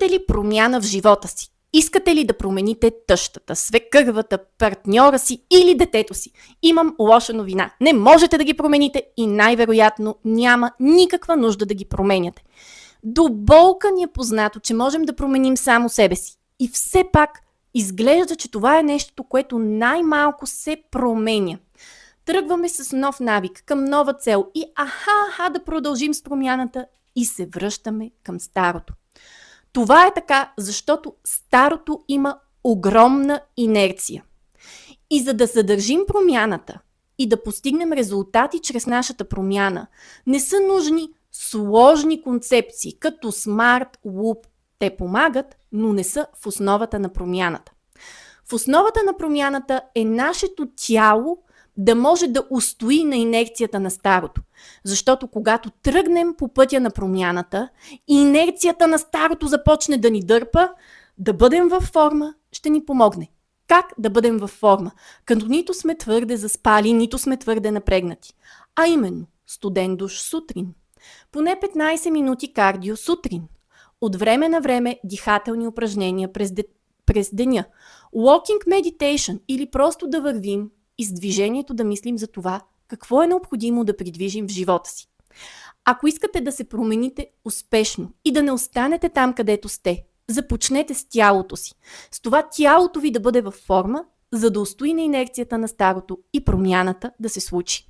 Искате ли промяна в живота си? Искате ли да промените тъщата, свекървата, партньора си или детето си? Имам лоша новина. Не можете да ги промените и най-вероятно няма никаква нужда да ги променяте. До болка ни е познато, че можем да променим само себе си. И все пак изглежда, че това е нещото, което най-малко се променя. Тръгваме с нов навик, към нова цел и да продължим с промяната и се връщаме към старото. Това е така, защото старото има огромна инерция. И за да задържим промяната и да постигнем резултати чрез нашата промяна, не са нужни сложни концепции, като Smart, Loop. Те помагат, но не са в основата на промяната. В основата на промяната е нашето тяло да може да устои на инерцията на старото. Защото когато тръгнем по пътя на промяната, инерцията на старото започне да ни дърпа, да бъдем във форма ще ни помогне. Как да бъдем във форма? Като нито сме твърде заспали, нито сме твърде напрегнати. А именно, студен душ сутрин. Поне 15 минути кардио сутрин. От време на време дихателни упражнения през деня. Walking meditation или просто да вървим и с движението да мислим за това, какво е необходимо да придвижим в живота си. Ако искате да се промените успешно и да не останете там, където сте, започнете с тялото си. С това тялото ви да бъде във форма, за да устои на инерцията на старото и промяната да се случи.